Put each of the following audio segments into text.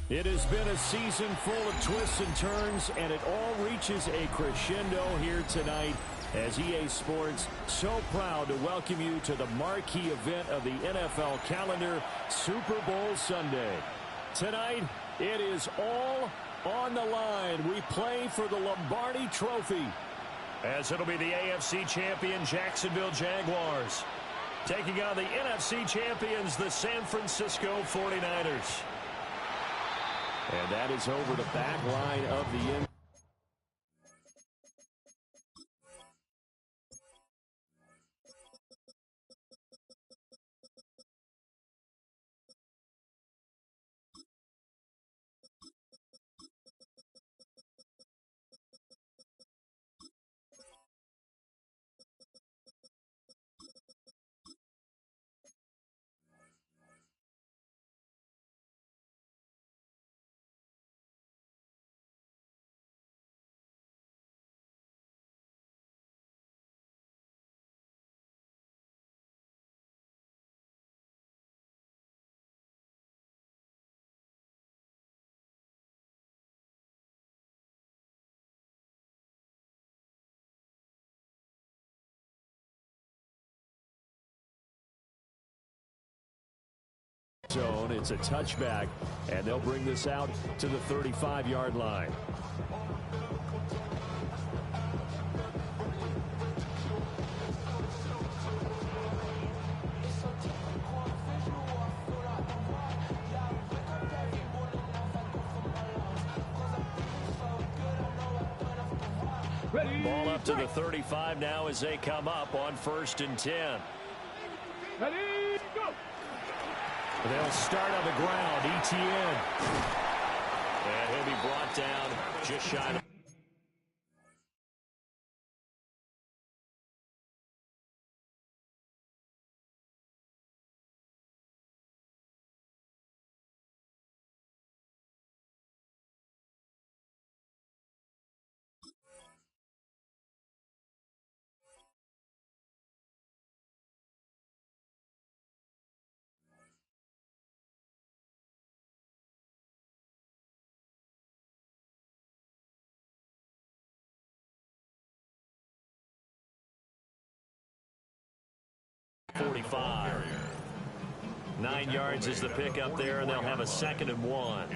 It has been a season full of twists and turns, and it all reaches a crescendo here tonight as EA Sports so proud to welcome you to the marquee event of the NFL calendar, Super Bowl Sunday. Tonight, it is all on the line. We play for the Lombardi Trophy, as it'll be the AFC champion Jacksonville Jaguars taking on the NFC champions, the San Francisco 49ers. And that is over the back line of the end. Zone. It's a touchback, and they'll bring this out to the 35-yard line. Ball up to the 35 now as they come up on 1st and 10. Ready, go! They'll start on the ground. ETN. And he'll be brought down just shy of. .45. 9 yards is the pickup there, and they'll have a 2nd and 1.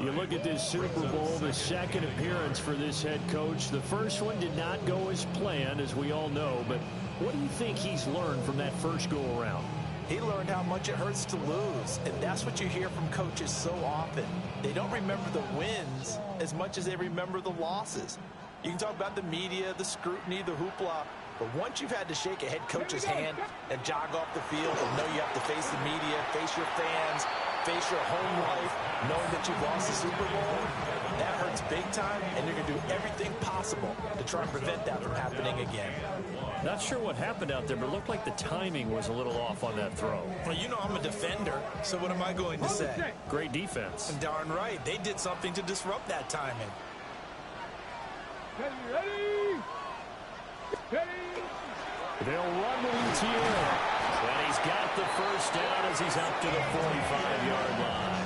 You look at this Super Bowl, the second appearance for this head coach. The first one did not go as planned, as we all know, but what do you think he's learned from that first go-around? He learned how much it hurts to lose, and that's what you hear from coaches so often. They don't remember the wins as much as they remember the losses. You can talk about the media, the scrutiny, the hoopla, but once you've had to shake a head coach's hand and jog off the field and know you have to face the media, face your fans, face your home life, knowing that you've lost the Super Bowl, that hurts big time, and you're going to do everything possible to try and prevent that from happening again. Not sure what happened out there, but it looked like the timing was a little off on that throw. Well, you know I'm a defender, so what am I going to say? Great defense. And darn right, they did something to disrupt that timing. Ready? They'll run with ETN. And he's got the first down as he's up to the 45-yard line.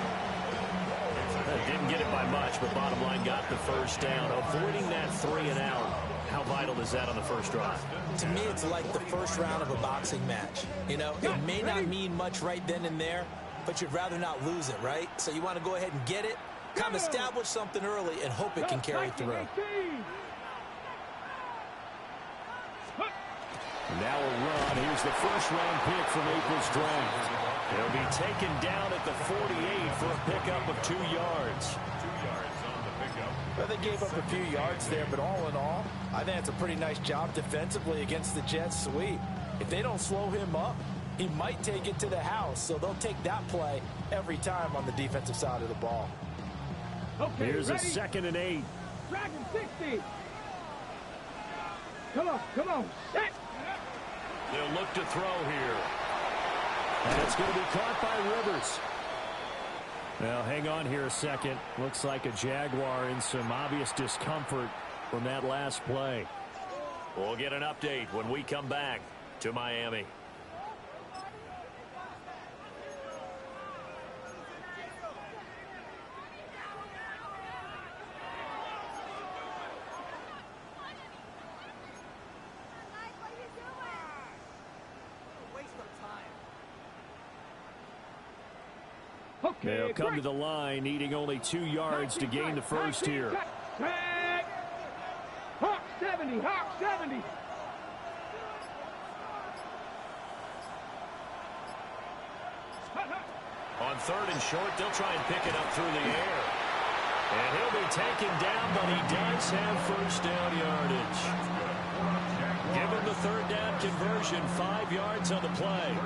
Didn't get it by much, but bottom line got the first down. Avoiding that 3 and out. How vital is that on the first drive? To me, it's like the first round of a boxing match. You know, it may not mean much right then and there, but you'd rather not lose it, right? So you want to go ahead and get it, kind of establish something early, and hope it can carry through. Now a run. Here's the first-round pick from April's draft. He'll be taken down at the 48 for a pickup of 2 yards. 2 yards on the pickup. Well, they gave up a few yards there, but all in all, I think it's a pretty nice job defensively against the Jets sweep. If they don't slow him up, he might take it to the house, so they'll take that play every time on the defensive side of the ball. Okay, here's ready? A 2nd and 8. Dragon 60. Come on. Set. They'll look to throw here. And it's going to be caught by Rivers. Now, hang on here a second. Looks like a Jaguar in some obvious discomfort from that last play. We'll get an update when we come back to Miami. Okay, They'll come to the line, needing only 2 yards to gain the first here. Tag. Hawk 70, Hawk 70. On 3rd and short, they'll try and pick it up through the air. And he'll be taken down, but he does have first down yardage. Given the 3rd down conversion, 5 yards on the play.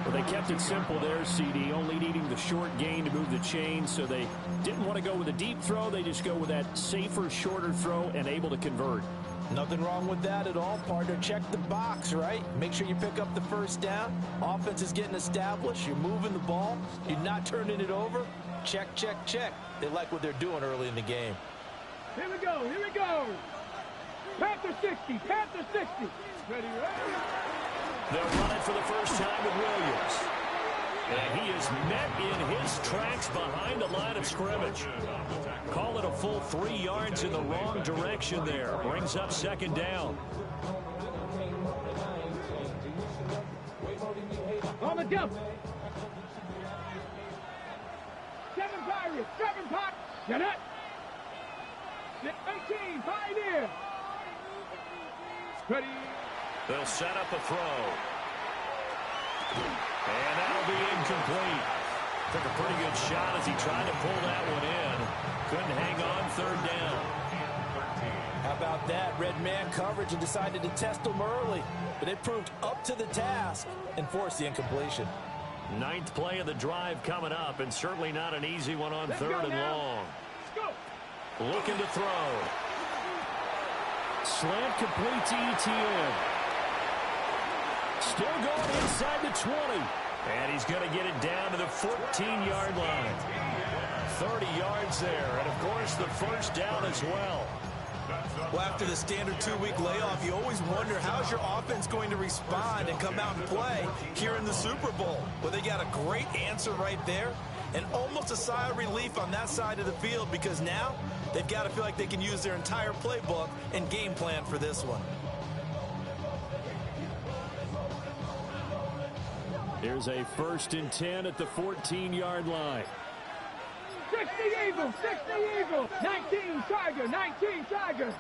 Well, they kept it simple there, CD, only needing the short gain to move the chain, so they didn't want to go with a deep throw. They just go with that safer, shorter throw and able to convert. Nothing wrong with that at all, partner. Check the box, right? Make sure you pick up the first down. Offense is getting established. You're moving the ball. You're not turning it over. Check, check, check. They like what they're doing early in the game. Here we go, here we go. Panther 60, Panther 60. Ready, ready. They'll run it for the first time with Williams. And he is met in his tracks behind the line of scrimmage. Call it a full 3 yards in the wrong direction there. Brings up 2nd down. On the jump. 7 Pirates, 7 Pirates. Get it. 18, Pioneer. Ready. They'll set up a throw. And that'll be incomplete. Took a pretty good shot as he tried to pull that one in. Couldn't hang on 3rd down. How about that? Red man coverage and decided to test them early. But it proved up to the task and forced the incompletion. 9th play of the drive coming up, and certainly not an easy one on 3rd and long. Looking to throw. Slant complete to ETN. Still going inside the 20. And he's going to get it down to the 14-yard line. 30 yards there, and of course the first down as well. Well, after the standard 2-week layoff, you always wonder how's your offense going to respond and come out and play here in the Super Bowl. Well, they got a great answer right there and almost a sigh of relief on that side of the field because now they've got to feel like they can use their entire playbook and game plan for this one. Here's a 1st and 10 at the 14-yard line. 60 Eagles, 60 Eagles. 19 Tiger, 19 Tiger.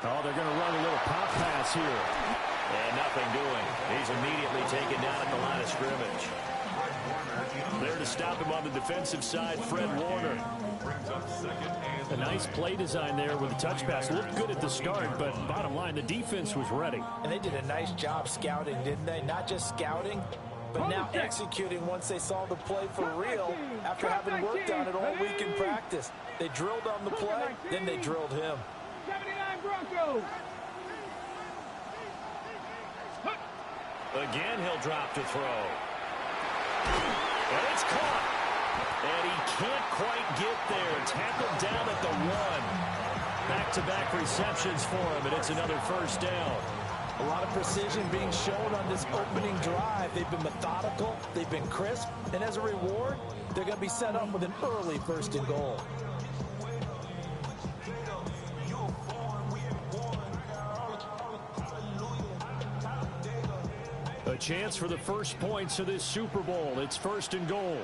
Oh, they're going to run a little pop pass here. And nothing doing. He's immediately taken down at the line of scrimmage. There to stop him on the defensive side, Fred Warner. A nice play design there with the touch pass. Looked good at the start, but bottom line, the defense was ready. And they did a nice job scouting, didn't they? Not just scouting, but now executing once they saw the play for real after having worked on it all week in practice. They drilled on the play, then they drilled him. 79 Broncos. Again, he'll drop to throw. And it's caught. And he can't quite get there. Tackled down at the 1. Back-to-back receptions for him, and it's another first down. A lot of precision being shown on this opening drive. They've been methodical, they've been crisp, and as a reward, they're going to be set up with an early 1st and goal. A chance for the first points of this Super Bowl. It's 1st and goal.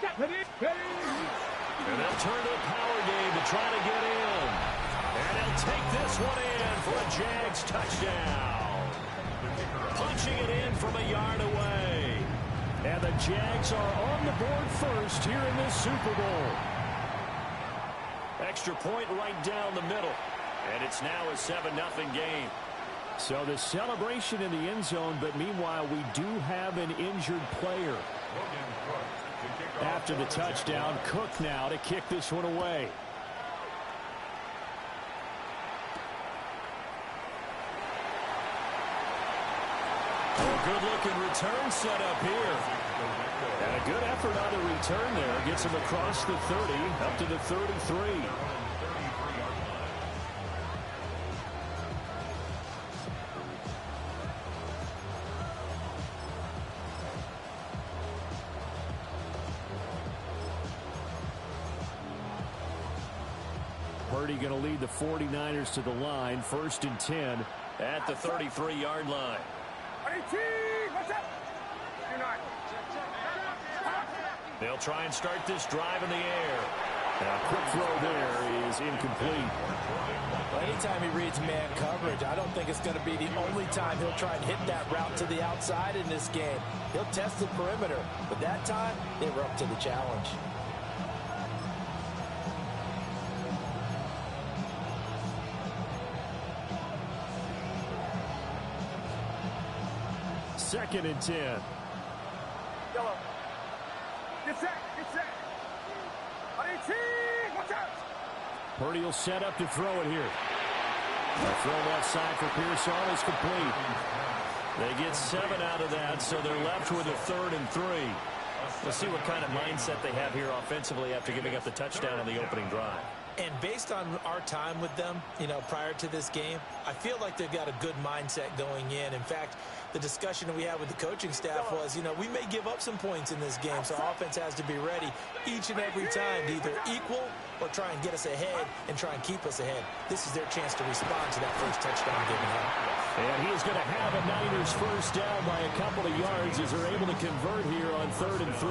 And they'll turn to a power game to try to get in. And he'll take this one in for a Jags touchdown. Punching it in from a yard away. And the Jags are on the board first here in this Super Bowl. Extra point right down the middle. And it's now a 7-0 game. So the celebration in the end zone, but meanwhile we do have an injured player. After the touchdown, Cook now to kick this one away. A good-looking return set up here. And a good effort on the return there. Gets him across the 30, up to the 33. Purdy going to lead the 49ers to the line. 1st and 10 at the 33-yard line. 18, what's up? They'll try and start this drive in the air. A quick throw there is incomplete. Well, anytime he reads man coverage, I don't think it's going to be the only time he'll try and hit that route to the outside in this game. He'll test the perimeter, but that time they were up to the challenge. Second and 10. Yellow. Get set. Get set. 18. Watch out. Purdy will set up to throw it here. The throw left side for Pearson is complete. They get 7 out of that, so they're left with a 3rd and 3. We'll see what kind of mindset they have here offensively after giving up the touchdown on the opening drive. And based on our time with them, prior to this game, I feel like they've got a good mindset going in. In fact, the discussion that we had with the coaching staff was, we may give up some points in this game, so offense has to be ready each and every time to either equal or try and get us ahead and try and keep us ahead. This is their chance to respond to that first touchdown given up. And he's going to have a Niners first down by a couple of yards as they're able to convert here on 3rd and 3.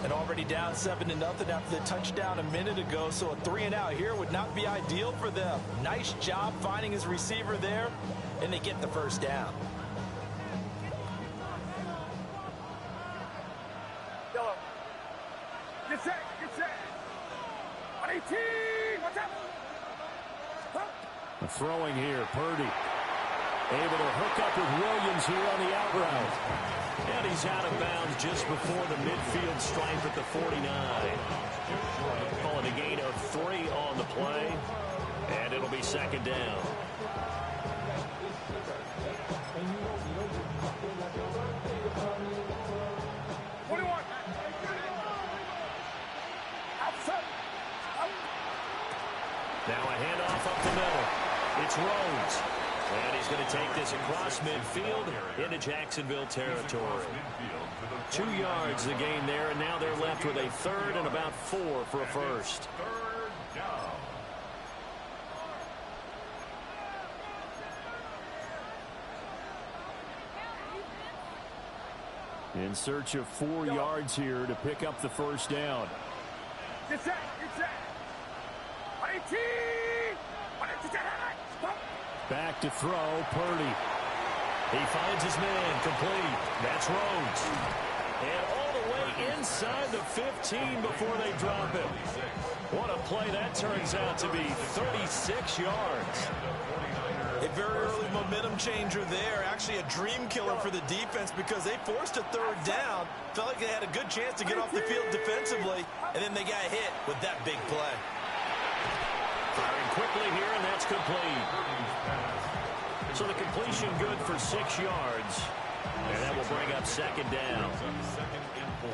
And already down 7-0 after the touchdown a minute ago, so a 3-and-out here would not be ideal for them. Nice job finding his receiver there, and they get the first down. Yellow. Get set. Get set. 18. Watch out. Throwing here, Purdy. Able to hook up with Williams here on the out route. And he's out of bounds just before the midfield stripe at the 49. Calling a gain of 3 on the play. And it'll be second down. Now a handoff up the middle. It's Rhodes. And he's going to take this across midfield into Jacksonville territory. 2 yards the gain there, and now they're left with a 3rd and about 4 for a first. In search of 4 yards here to pick up the first down. Get set. Get set. 18. Back to throw, Purdy. He finds his man, complete. That's Rhodes. And all the way inside the 15 before they drop him. What a play that turns out to be, 36 yards. A very early momentum changer there. Actually a dream killer for the defense because they forced a 3rd down. Felt like they had a good chance to get off the field defensively, and then they got hit with that big play. Firing quickly here, and that's complete. So the completion good for 6 yards. And that will bring up second down. 2nd and 4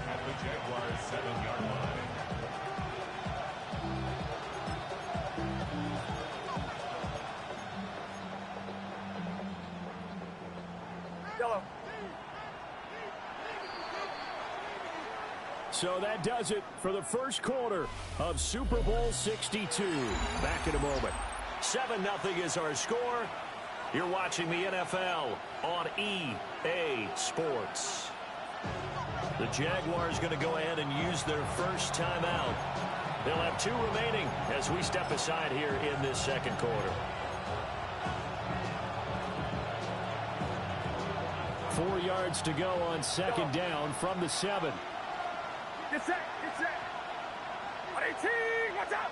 at the Jaguars' 7-yard line. Yellow. So that does it for the first quarter of Super Bowl 62. Back in a moment. 7-0 is our score. You're watching the NFL on EA Sports. The Jaguars going to go ahead and use their first timeout. They'll have 2 remaining as we step aside here in this second quarter. 4 yards to go on second down from the 7. Get set. Get set. 18. Watch out.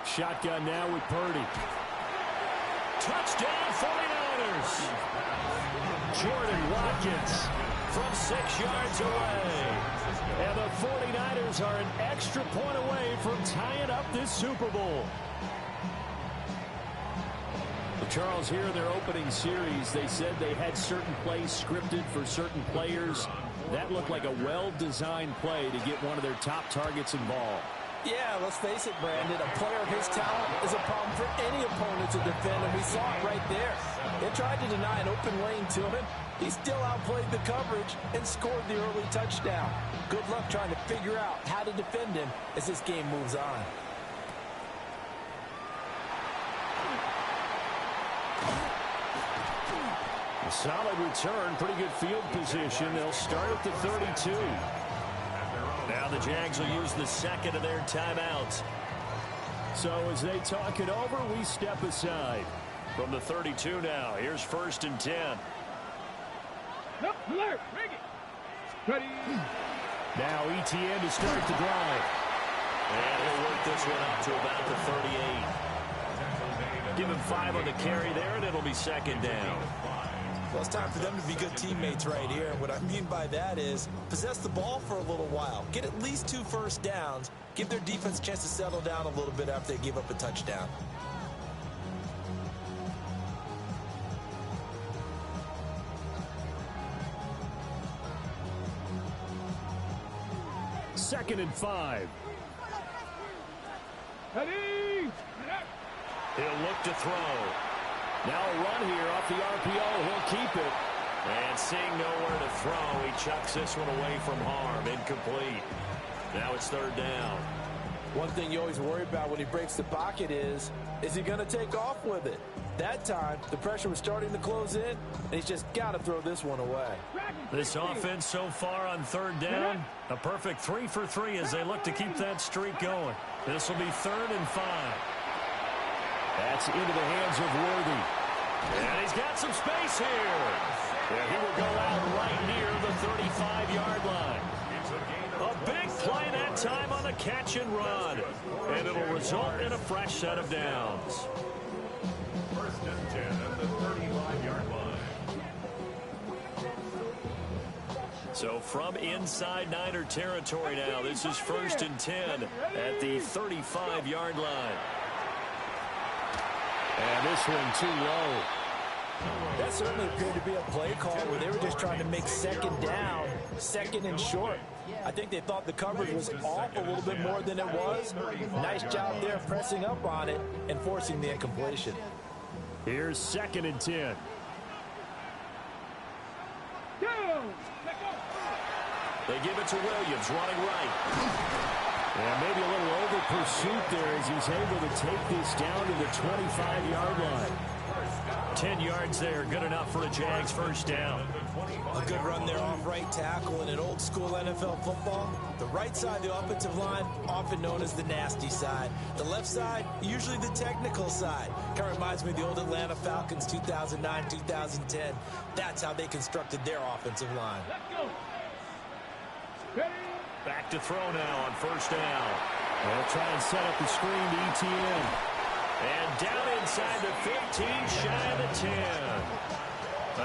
Shotgun now with Purdy. Touchdown 49ers. Jordan Watkins from 6 yards away. And the 49ers are an extra point away from tying up this Super Bowl. Charles, here in their opening series, they said they had certain plays scripted for certain players. That looked like a well-designed play to get one of their top targets involved. Yeah, let's face it, Brandon. A player of his talent is a problem for any opponent to defend, and we saw it right there. They tried to deny an open lane to him. He still outplayed the coverage and scored the early touchdown. Good luck trying to figure out how to defend him as this game moves on. A solid return, pretty good field position. They'll start at the 32. Now the Jags will use the second of their timeouts. So as they talk it over, we step aside. From the 32 now, here's 1st and 10. Nope, alert, bring it. Ready. Now ETN to start the drive. And he'll work this one out to about the 38. Give him 5 on the carry there, and it'll be 2nd down. Well, it's time for them to be good teammates right here. And what I mean by that is possess the ball for a little while. Get at least 2 first downs. Give their defense a chance to settle down a little bit after they give up a touchdown. Second and 5. Ready. He'll look to throw. Now a run here off the RPO. He'll keep it. And seeing nowhere to throw, he chucks this one away from harm. Incomplete. Now it's 3rd down. One thing you always worry about when he breaks the pocket is he going to take off with it? That time, the pressure was starting to close in, and he's just got to throw this one away. This offense so far on 3rd down, a perfect 3 for 3 as they look to keep that streak going. This will be 3rd and 5. That's into the hands of Worthy. And he's got some space here. And he will go out right near the 35-yard line. A big play that time on the catch and run. And it'll result in a fresh set of downs. 1st and 10 at the 35-yard line. So from inside Niner territory now, this is 1st and 10 at the 35-yard line. And this one too low. That certainly appeared to be a play call where they were just trying to make 2nd down, 2nd and short. I think they thought the coverage was off a little bit more than it was. Nice job there pressing up on it and forcing the incompletion. Here's 2nd and 10. They give it to Williams, running right. And maybe a little over pursuit there as he's able to take this down to the 25-yard line. 10 yards there, good enough for a Jags 1st down. A good run there off right tackle in an old school NFL football. The right side of the offensive line, often known as the nasty side. The left side, usually the technical side. Kind of reminds me of the old Atlanta Falcons 2009, 2010. That's how they constructed their offensive line. Let's go. Ready. Back to throw now on 1st down. They'll try and set up the screen to ETN. And down inside the 15, shy of the 10.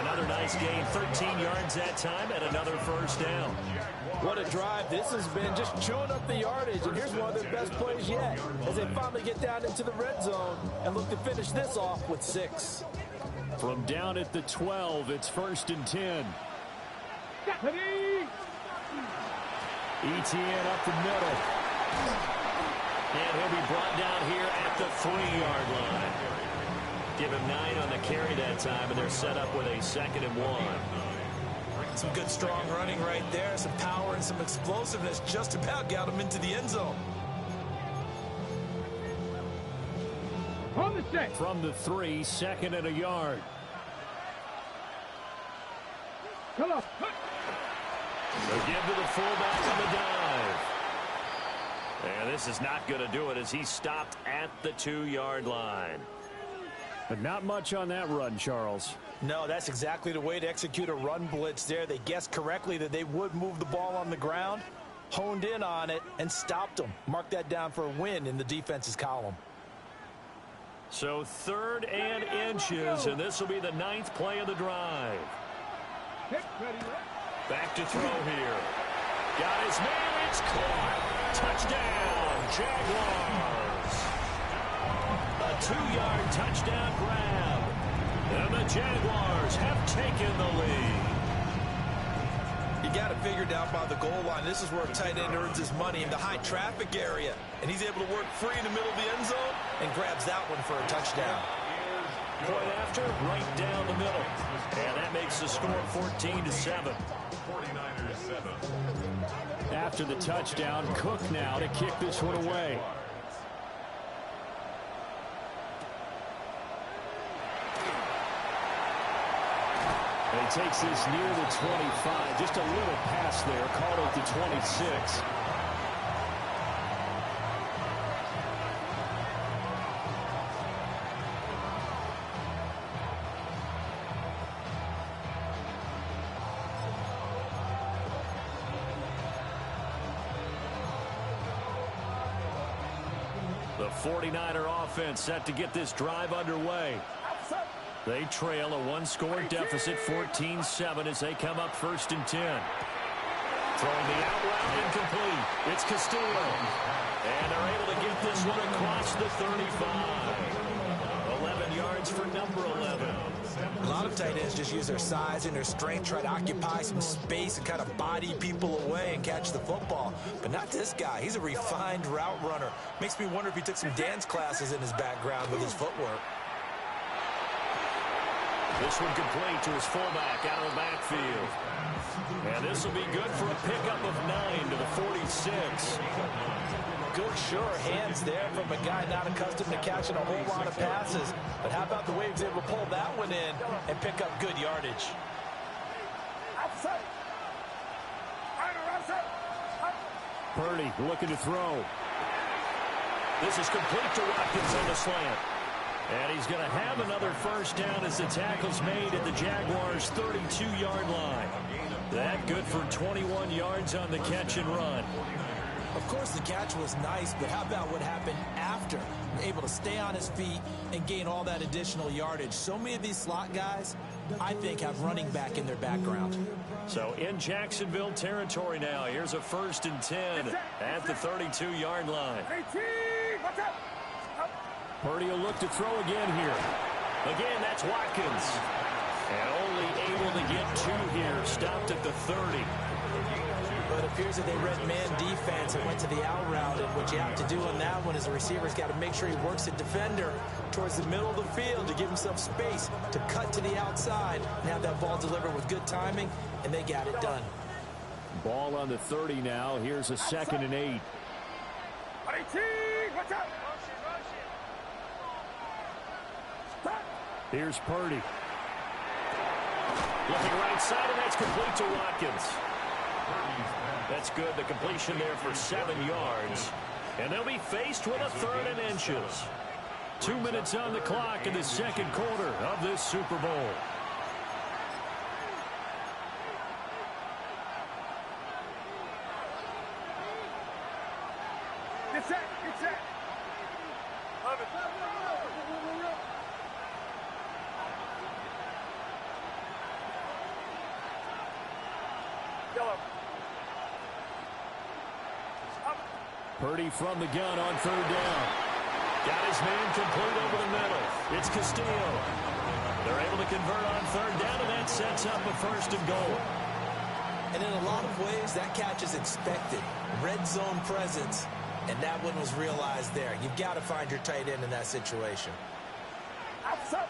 Another nice gain, 13 yards that time, and another 1st down. What a drive this has been, just chewing up the yardage. And here's one of their best plays yet as they finally get down into the red zone and look to finish this off with 6. From down at the 12, it's 1st and 10. Ready. ETN up the middle. And he'll be brought down here at the 3-yard line. Give him 9 on the carry that time, and they're set up with a 2nd and 1. Some good strong running right there, some power and some explosiveness just about got him into the end zone. On the set. From the 3, 2nd and a yard. Come on. They'll give to the fullback on the dive. And this is not going to do it as he stopped at the 2-yard line. But not much on that run, Charles. No, that's exactly the way to execute a run blitz there. They guessed correctly that they would move the ball on the ground, honed in on it, and stopped them. Mark that down for a win in the defense's column. So 3rd and inches, and this will be the 9th play of the drive. Back to throw here. Got his man, it's caught. Touchdown, Jaguars. A 2-yard touchdown grab. And the Jaguars have taken the lead. You got it figured out by the goal line. This is where a tight end earns his money in the high traffic area. And he's able to work free in the middle of the end zone and grabs that one for a touchdown. Point after, right down the middle. And that makes the score 14-7. 49ers 7. After the touchdown, Cook now to kick this one away. He takes this near the 25. Just a little pass there. Called it the 26. The 49er offense set to get this drive underway. They trail a one-score deficit, 14-7, as they come up 1st and 10. Throwing the out route incomplete. It's Castillo. And they're able to get this one across the 35. 11 yards for number 11. A lot of tight ends just use their size and their strength, try to occupy some space and kind of body people away and catch the football. But not this guy. He's a refined route runner. Makes me wonder if he took some dance classes in his background with his footwork. This one complete to his fullback out of the backfield. And this will be good for a pickup of 9 to the 46. Good, sure hands there from a guy not accustomed to catching a whole lot of passes. But how about the way he was able to pull that one in and pick up good yardage? Purdy looking to throw. This is complete to Watkins on the slant. And he's going to have another first down as the tackle's made at the Jaguars' 32-yard line. That good for 21 yards on the catch and run. Of course, the catch was nice, but how about what happened after? Able to stay on his feet and gain all that additional yardage. So many of these slot guys, I think, have running back in their background. So in Jacksonville territory now. Here's a 1st and 10 at the 32-yard line. Purdy will look to throw again here. Again, that's Watkins. And only able to get 2 here. Stopped at the 30. But it appears that they read man defense and went to the out route. And what you have to do on that one is the receiver's got to make sure he works the defender towards the middle of the field to give himself space to cut to the outside and have that ball delivered with good timing, and they got it done. Ball on the 30 now. Here's a 2nd and 8. Here's Purdy. Looking right side, and that's complete to Watkins. That's good. The completion there for 7 yards. And they'll be faced with a 3rd and inches. 2 minutes on the clock in the 2nd quarter of this Super Bowl. Get set. Get set. Love it. Yellow. Purdy from the gun on 3rd down. Got his man complete over the middle. It's Castillo. They're able to convert on 3rd down, and that sets up a 1st and goal. And in a lot of ways, that catch is expected. Red zone presence, and that one was realized there. You've got to find your tight end in that situation. Outside.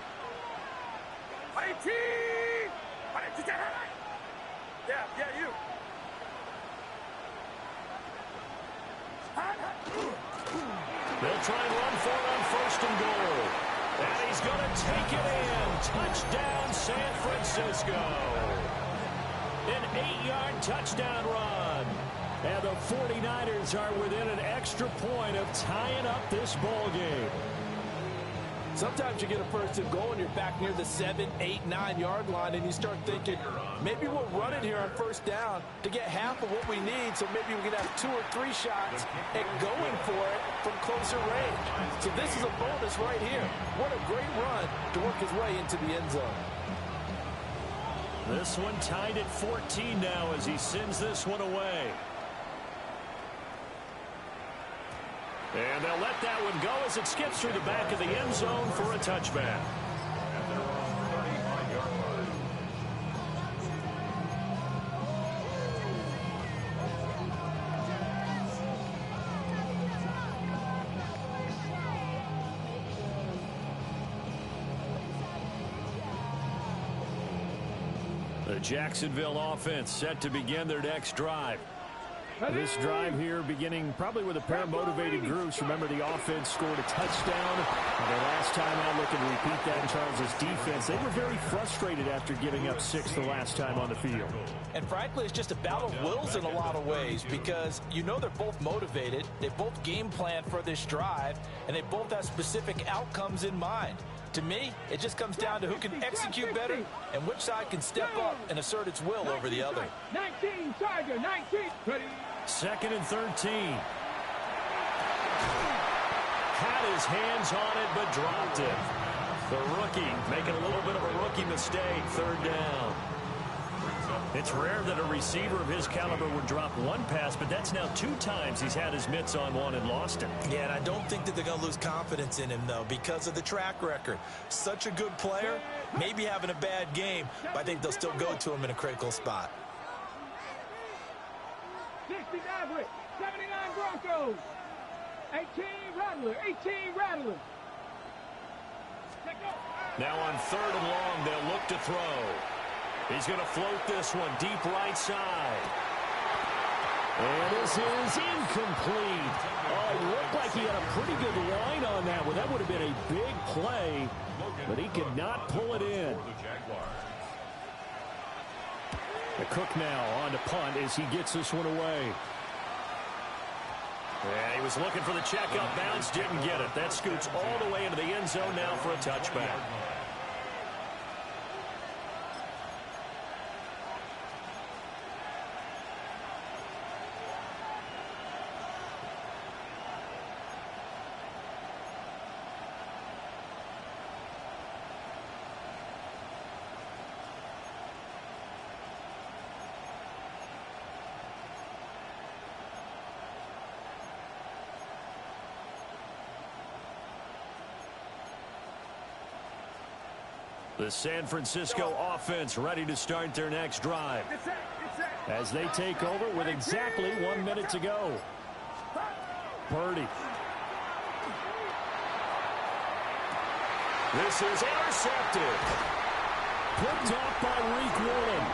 Yeah, you. They'll try and run for it on 1st and goal. And he's going to take it in. Touchdown, San Francisco. An 8-yard touchdown run. And the 49ers are within an extra point of tying up this ball game. Sometimes you get a 1st and goal and you're back near the 7, 8, 9-yard line, and you start thinking, maybe we'll run it here on 1st down to get half of what we need, so maybe we can have 2 or 3 shots at going for it from closer range. So this is a bonus right here. What a great run to work his way into the end zone. This one tied at 14 now as he sends this one away. And they'll let that one go as it skips through the back of the end zone for a touchback. The Jacksonville offense set to begin their next drive. This drive here beginning probably with a pair of motivated groups. Remember, the offense scored a touchdown. The last time out, looking to repeat that in Charles' defense. They were very frustrated after giving up 6 the last time on the field. And frankly, it's just a battle of wills in a lot of ways because you know they're both motivated. They both game plan for this drive, and they both have specific outcomes in mind. To me, it just comes down to who can execute better and which side can step up and assert its will over the other. 19, Tiger, 19. Ready. 2nd and 13. Had his hands on it, but dropped it. The rookie making a little bit of a rookie mistake. 3rd down. It's rare that a receiver of his caliber would drop one pass, but that's now 2 times he's had his mitts on one and lost it. Yeah, and I don't think that they're going to lose confidence in him, though, because of the track record. Such a good player, maybe having a bad game, but I think they'll still go to him in a critical spot. 60 Maverick, 79 Broncos, 18 Rattler, 18 Rattler. Now on 3rd and long, they'll look to throw. He's going to float this one deep right side. And this is incomplete. Oh, it looked like he had a pretty good line on that one. That would have been a big play, but he could not pull it in. The Cook now on to punt as he gets this one away. And he was looking for the check up bounce, didn't get it. That scoots all the way into the end zone now for a touchback. The San Francisco offense ready to start their next drive as they take over with exactly 1 minute to go. Purdy. This is intercepted. Picked off by Reek Woolen.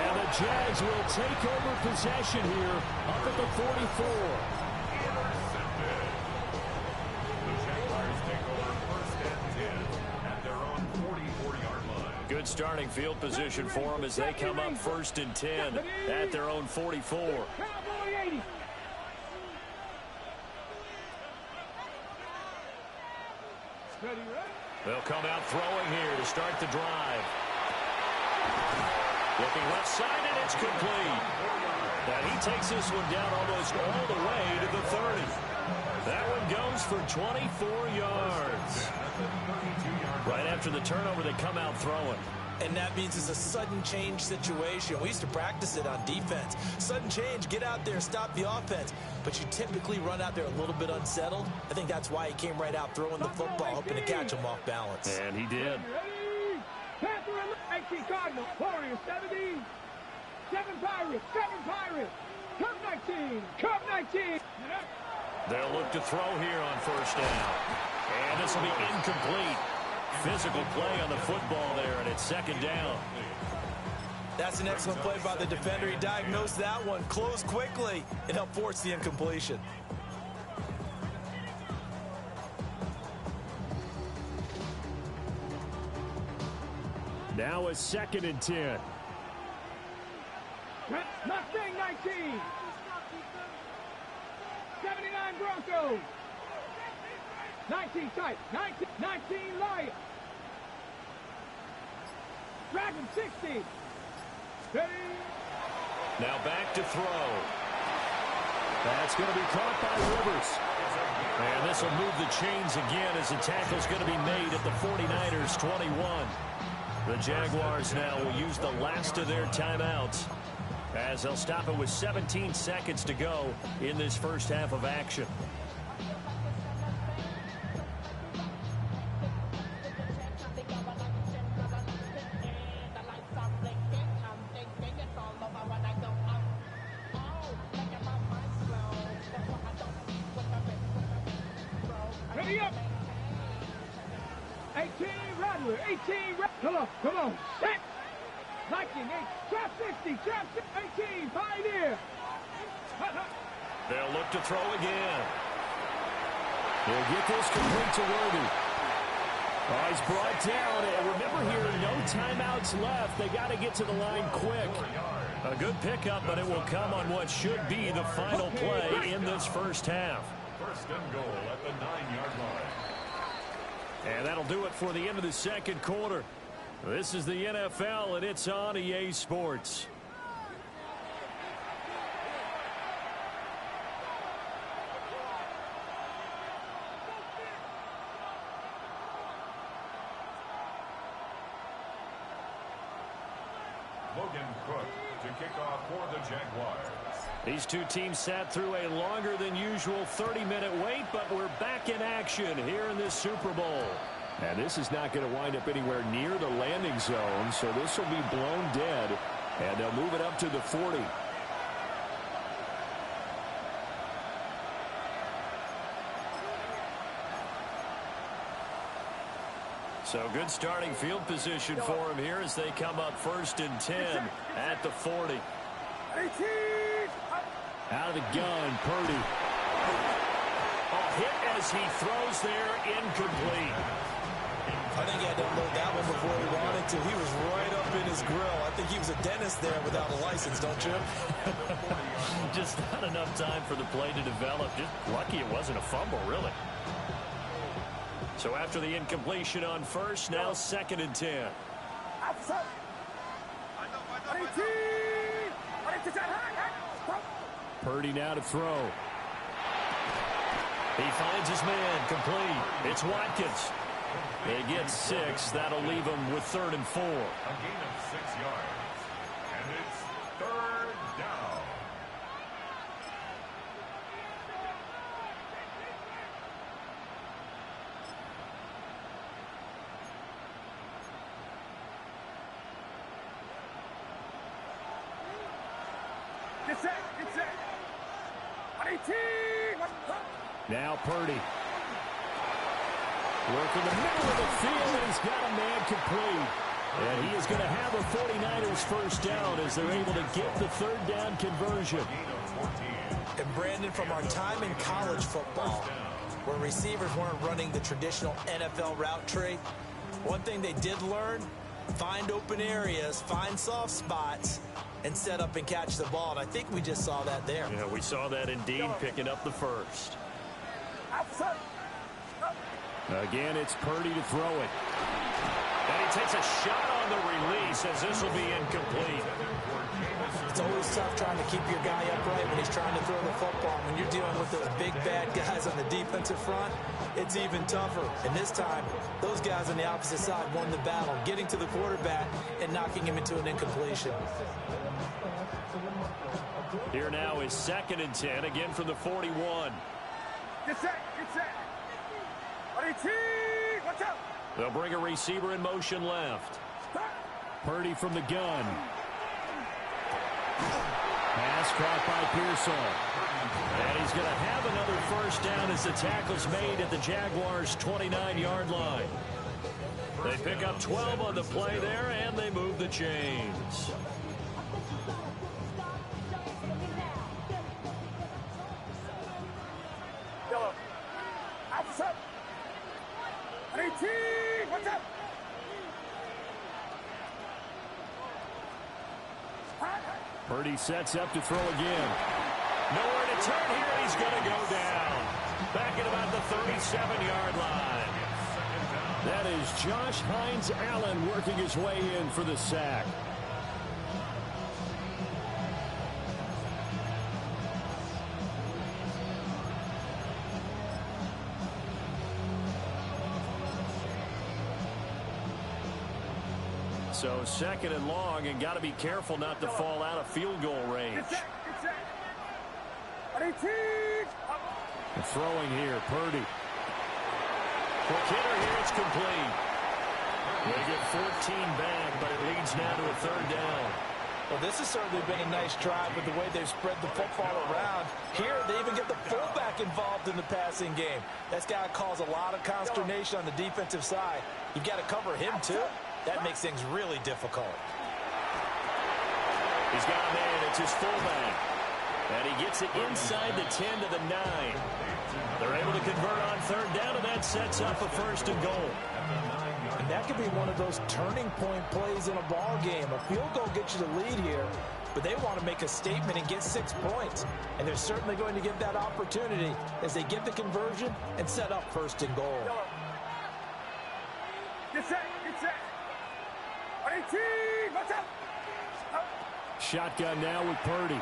And the Jags will take over possession here up at the 44. Good starting field position for them as they come up 1st and 10 at their own 44. They'll come out throwing here to start the drive. Looking left side, and it's complete. And he takes this one down almost all the way to the 30. That one goes for 24 yards. Right after the turnover, they come out throwing. And that means it's a sudden change situation. We used to practice it on defense. Sudden change, get out there, stop the offense. But you typically run out there a little bit unsettled. I think that's why he came right out throwing the football, hoping to catch him off balance. And he did. Panther 18 Cardinals, Warriors 70. 7 Pirates, 7 Pirates. Cub 19, Cub 19. They'll look to throw here on 1st down. And this will be incomplete. Physical play on the football there, and it's 2nd down. That's an excellent play by the defender. He diagnosed that one, closed quickly, and helped force the incompletion. Now a 2nd and 10. Mustang 19. 79 Broncos. 19 tight. 19 Lions. Dragon 60. Ready. Now back to throw. That's going to be caught by Rivers. And this will move the chains again as the tackle's going to be made at the 49ers 21. The Jaguars now will use the last of their timeouts as they'll stop it with 17 seconds to go in this first half of action. Ready up. 18 Rattler. 18 Rattler. Come on. Set. Viking 8. Trap 60. Trap 18. Pioneer. They'll look to throw again. They'll get this complete to Worthy. Oh, he's brought down. And remember here, no timeouts left. They got to get to the line quick. A good pickup, but it will come on what should be the final play in this first half. First and goal at the 9-yard line. And that'll do it for the end of the second quarter. This is the NFL, and it's on EA Sports. Logan Cook to kick off for the Jaguars. These two teams sat through a longer than usual 30-minute wait, but we're back in action here in this Super Bowl. And this is not going to wind up anywhere near the landing zone, so this will be blown dead, and they'll move it up to the 40. So good starting field position for him here as they come up 1st and 10 at the 40. Out of the gun, Purdy. Oh, hit as he throws there, incomplete. I think he had to unload that one before he wanted to. He was right up in his grill. I think he was a dentist there without a license, don't you? Just not enough time for the play to develop. Just lucky it wasn't a fumble, really. So after the incompletion on first, now 2nd and 10. Purdy now to throw. He finds his man, complete. It's Watkins. He gets 6. That'll leave him with 3rd and 4. A gain of 6 yards. And it's 3rd down. Now Purdy. Working the middle of the field, and he's got a man complete. And he is going to have a 49ers first down as they're able to get the 3rd down conversion. And Brandon, from our time in college football, where receivers weren't running the traditional NFL route tree, one thing they did learn, find open areas, find soft spots, and set up and catch the ball. And I think we just saw that there. Yeah, we saw that indeed, picking up the first. Again, it's Purdy to throw it. And he takes a shot on the release as this will be incomplete. It's always tough trying to keep your guy upright when he's trying to throw the football. When you're dealing with those big, bad guys on the defensive front, it's even tougher. And this time, those guys on the opposite side won the battle, getting to the quarterback and knocking him into an incompletion. Here now is 2nd and 10, again from the 41. Get set. Watch out. They'll bring a receiver in motion left. Purdy from the gun. Pass caught by Pearsall. And he's going to have another first down as the tackle's made at the Jaguars' 29-yard line. They pick up 12 on the play there, and they move the chains. What's up? Purdy sets up to throw again. Nowhere to turn here, and he's going to go down. Back at about the 37-yard line. That is Josh Hines Allen working his way in for the sack. So 2nd and long, and got to be careful not to fall out of field goal range. Throwing here, Purdy. Quick hitter here, it's complete. They get 14 back, but it leads now to a 3rd down. Well, this has certainly been a nice drive with the way they've spread the football around. Here, they even get the fullback involved in the passing game. That's got to cause a lot of consternation on the defensive side. You've got to cover him, too. That makes things really difficult. He's got a man. It's his fullback. And he gets it inside the 10 to the 9. They're able to convert on third down, and that sets up a 1st and goal. And that could be one of those turning point plays in a ball game. A field goal gets you the lead here, but they want to make a statement and get 6 points. And they're certainly going to give that opportunity as they get the conversion and set up 1st and goal. Get set, get set. 18, watch out. Shotgun now with Purdy.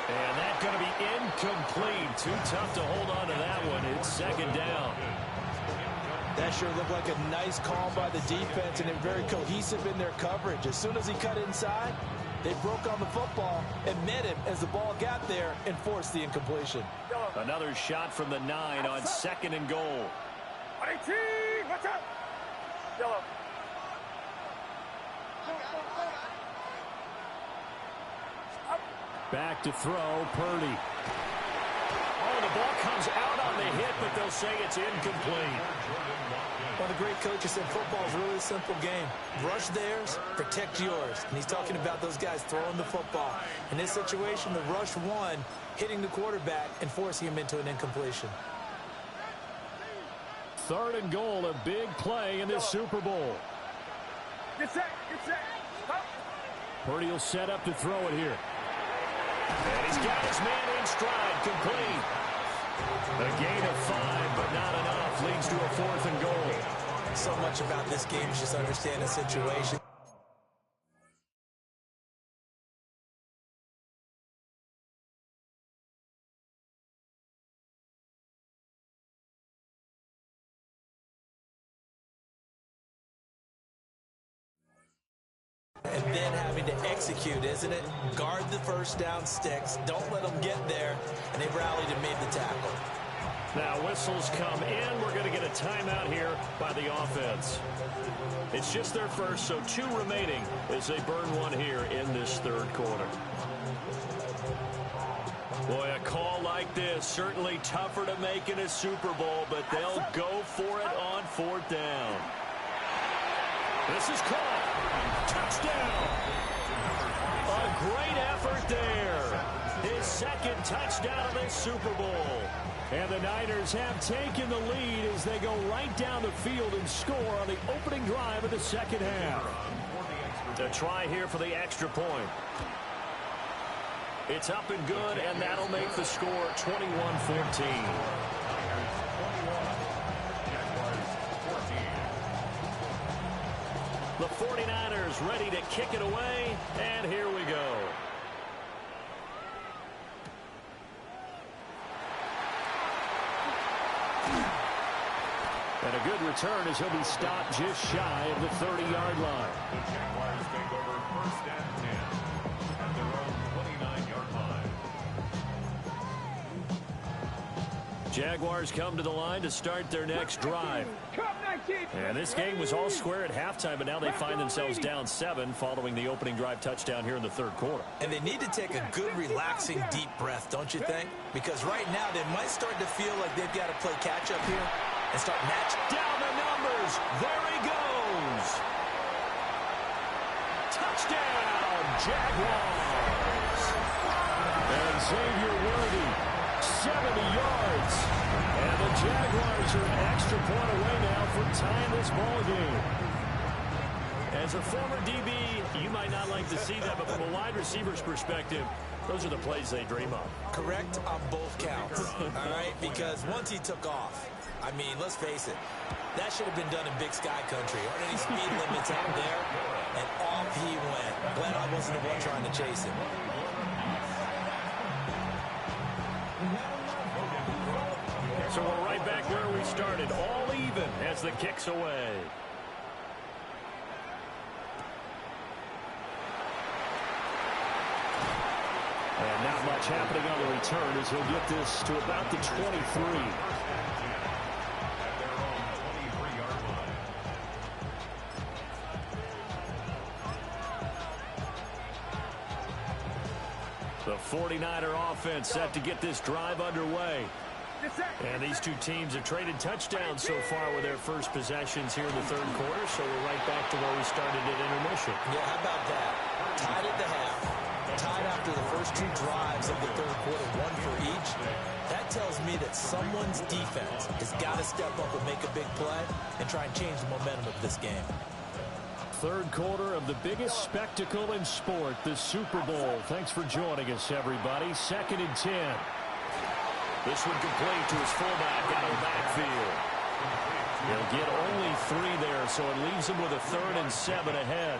And that's going to be incomplete. Too tough to hold on to that one. It's 2nd down. That sure looked like a nice call by the defense, and they're very cohesive in their coverage. As soon as he cut inside, they broke on the football and met him as the ball got there and forced the incompletion. Another shot from the 9 on 2nd and goal. 18, watch out. Yellow. Back to throw, Purdy. Oh, the ball comes out on the hit, but they'll say it's incomplete. One of the great coaches said football is a really simple game. Rush theirs, protect yours. And he's talking about those guys throwing the football. In this situation, the rush one, hitting the quarterback and forcing him into an incompletion. 3rd and goal, a big play in this Super Bowl. Get set, get set. Up. Purdy will set up to throw it here. And he's got his man in stride, complete. A gain of 5, but not enough. Leads to a 4th and goal. So much about this game is just understand the situation. And then having to execute, isn't it? Guard the 1st down sticks. Don't let them get there. And they rallied and made the tackle. Now whistles come in. We're going to get a timeout here by the offense. It's just their first, so 2 remaining as they burn one here in this 3rd quarter. Boy, a call like this, certainly tougher to make in a Super Bowl, but they'll go for it on 4th down. This is caught. Touchdown. A great effort there. His 2nd touchdown of this Super Bowl. And the Niners have taken the lead as they go right down the field and score on the opening drive of the 2nd half. A try here for the extra point. It's up and good, and that'll make the score 21-14. The 49ers ready to kick it away, and here we go. And a good return as he'll be stopped just shy of the 30-yard line. The Jaguars take over 1st and 10 at their own 29-yard line. Jaguars come to the line to start their next drive. And this game was all square at halftime, but now they find themselves down 7 following the opening drive touchdown here in the 3rd quarter. And they need to take a good, relaxing, deep breath, don't you think? Because right now they might start to feel like they've got to play catch-up here and start matching. Down the numbers. There he goes. Touchdown, Jaguars. And Xavier Worthy, 70 yards. And the Jaguars are an extra point away now from tying this ball game. As a former DB, you might not like to see that, but from a wide receiver's perspective, those are the plays they dream of. Correct on both counts, all right? Because once he took off, I mean, let's face it, that should have been done in Big Sky Country. Aren't any speed limits out there? And off he went. Glad I wasn't the one trying to chase him. So we're right back where we started, all even as the kick's away. And not much happening on the return as he'll get this to about the 23. The 49er offense set to get this drive underway. And these two teams have traded touchdowns so far with their first possessions here in the 3rd quarter, so we're right back to where we started at intermission. Yeah, how about that? Tied at the half. Tied after the first two drives of the third quarter, one for each. That tells me that someone's defense has got to step up and make a big play and try and change the momentum of this game. Third quarter of the biggest spectacle in sport, the Super Bowl. Thanks for joining us, everybody. 2nd and 10. This one complete to his fullback out of the backfield. He'll get only 3 there, so it leaves him with a 3rd and 7 ahead.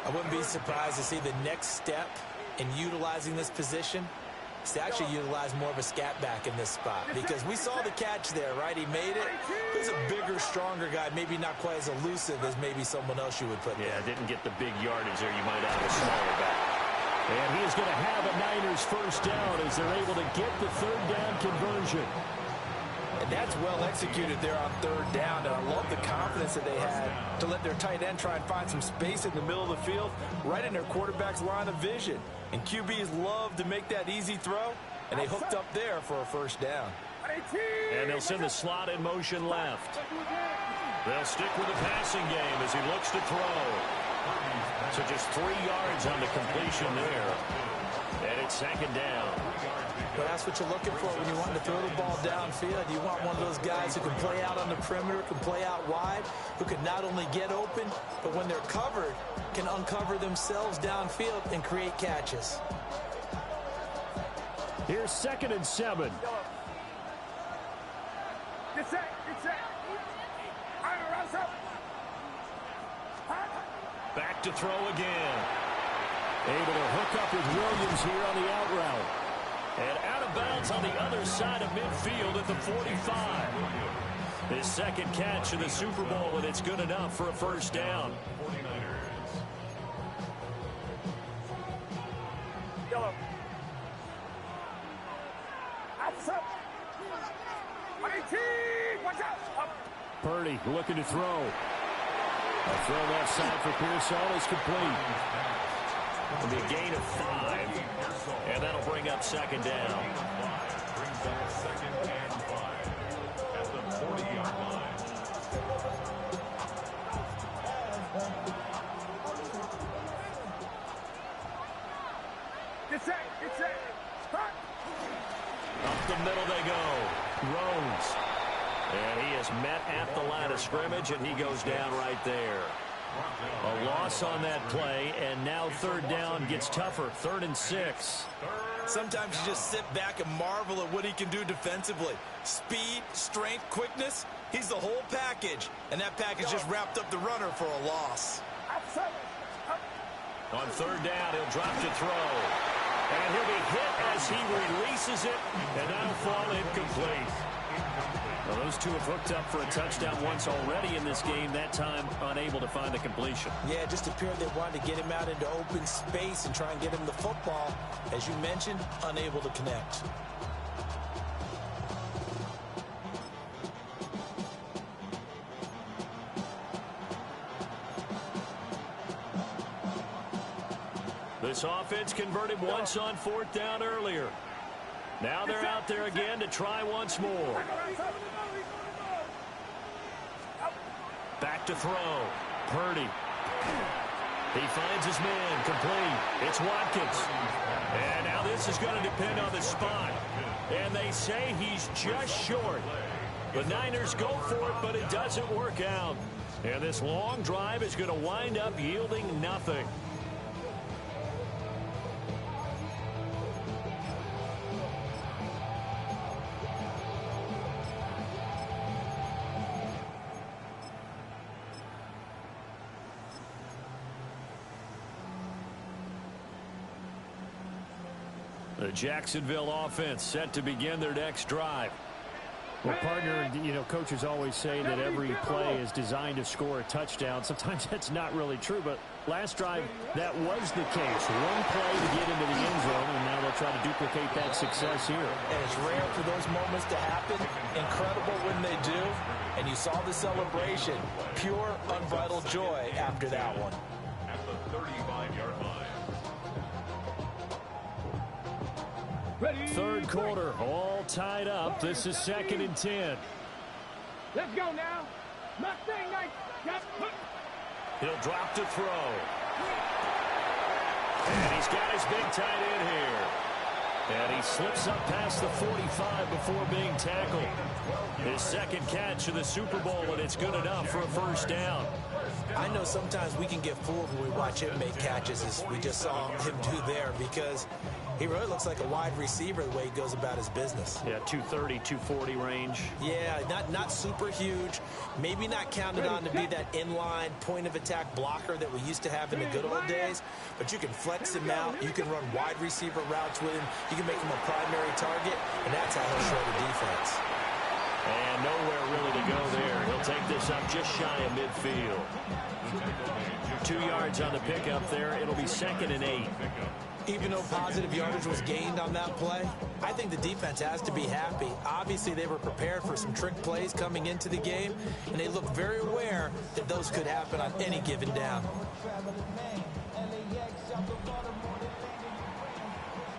I wouldn't be surprised to see the next step in utilizing this position is to actually utilize more of a scat back in this spot, because we saw the catch there, right? He made it. He's a bigger, stronger guy, maybe not quite as elusive as maybe someone else you would put there. Yeah, didn't get the big yardage there. You might have a smaller back. And he is going to have a Niners first down as they're able to get the 3rd down conversion. And that's well executed there on 3rd down, and I love the confidence that they had to let their tight end try and find some space in the middle of the field, right in their quarterback's line of vision. And QBs love to make that easy throw, and they hooked up there for a first down. And they'll send the slot in motion left. They'll stick with the passing game as he looks to throw. So just 3 yards on the completion there. And it's 2nd down. But that's what you're looking for when you want to throw the ball downfield. You want one of those guys who can play out on the perimeter, can play out wide, who can not only get open, but when they're covered, can uncover themselves downfield and create catches. Here's 2nd and 7. Back to throw again. Able to hook up with Williams here on the out route. And out of bounds on the other side of midfield at the 45. His 2nd catch in the Super Bowl, and it's good enough for a first down. Purdy looking to throw. A throw left side for Pearsall is complete. It'll be a gain of 5, and that'll bring up 2nd down. Brings up 2nd and 5 at the 40-yard line. Up the middle they go. Rhodes. And he is met at the line of scrimmage, and he goes down right there. A loss on that play, and now 3rd down gets tougher. 3rd and 6. Sometimes you just sit back and marvel at what he can do defensively. Speed, strength, quickness. He's the whole package, and that package just wrapped up the runner for a loss. On 3rd down, he'll drop to throw. And he'll be hit as he releases it, and that'll fall incomplete. Well, those two have hooked up for a touchdown once already in this game, that time unable to find the completion. Yeah, it just appeared they wanted to get him out into open space and try and get him the football. As you mentioned, unable to connect. This offense converted once on 4th down earlier. Now they're out there again to try once more. Back to throw. Purdy. He finds his man. Complete. It's Watkins. And now this is going to depend on the spot. And they say he's just short. The Niners go for it, but it doesn't work out. And this long drive is going to wind up yielding nothing. The Jacksonville offense set to begin their next drive. Well, partner, you know, coaches always say that every play is designed to score a touchdown. Sometimes that's not really true, but last drive, that was the case. One play to get into the end zone, and now they'll try to duplicate that success here. And it's rare for those moments to happen. Incredible when they do. And you saw the celebration. Pure, unbridled joy after that one. At the 35-yard line. Third quarter, all tied up. This is 2nd and 10. Let's go now. Mustang Knight. He'll drop to throw. And he's got his big tight end here. And he slips up past the 45 before being tackled. His second catch of the Super Bowl, and it's good enough for a first down. I know sometimes we can get fooled when we watch him make catches, as we just saw him do there, because he really looks like a wide receiver the way he goes about his business. Yeah, 230, 240 range. Yeah, not super huge. Maybe not counted on to be that inline point-of-attack blocker that we used to have in the good old days, but you can flex him out. You can run wide receiver routes with him. You can make him a primary target, and that's how he'll show the defense. And nowhere really to go there. He'll take this up just shy of midfield. 2 yards on the pickup there. It'll be 2nd and 8. Even though positive yardage was gained on that play, I think the defense has to be happy. Obviously, they were prepared for some trick plays coming into the game, and they look very aware that those could happen on any given down.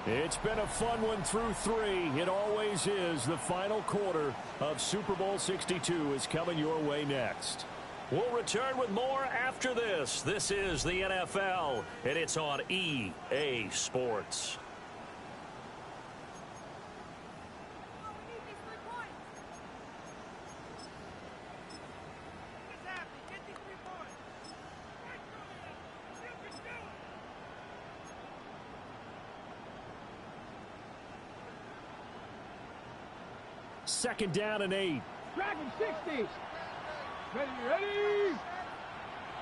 It's been a fun one through 3. It always is. The final quarter of Super Bowl 62 is coming your way next. We'll return with more after this. This is the NFL, and it's on EA Sports. Second down and 8. Dragon 60. Ready.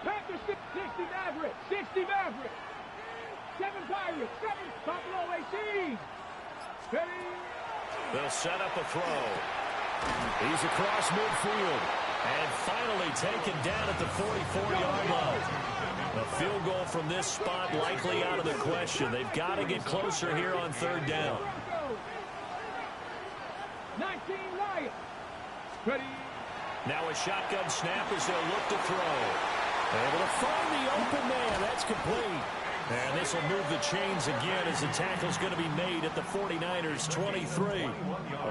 Panther 60 Maverick. 60 Maverick. 7 Pirates. 7 Buffalo 18. Ready. They'll set up a throw. He's across midfield. And finally taken down at the 44-yard line. A field goal from this spot likely out of the question. They've got to get closer here on 3rd down. 19 Lions. Ready. Now a shotgun snap as they'll look to throw. Able to find the open man. That's complete. And this will move the chains again as the tackle's going to be made at the 49ers 23.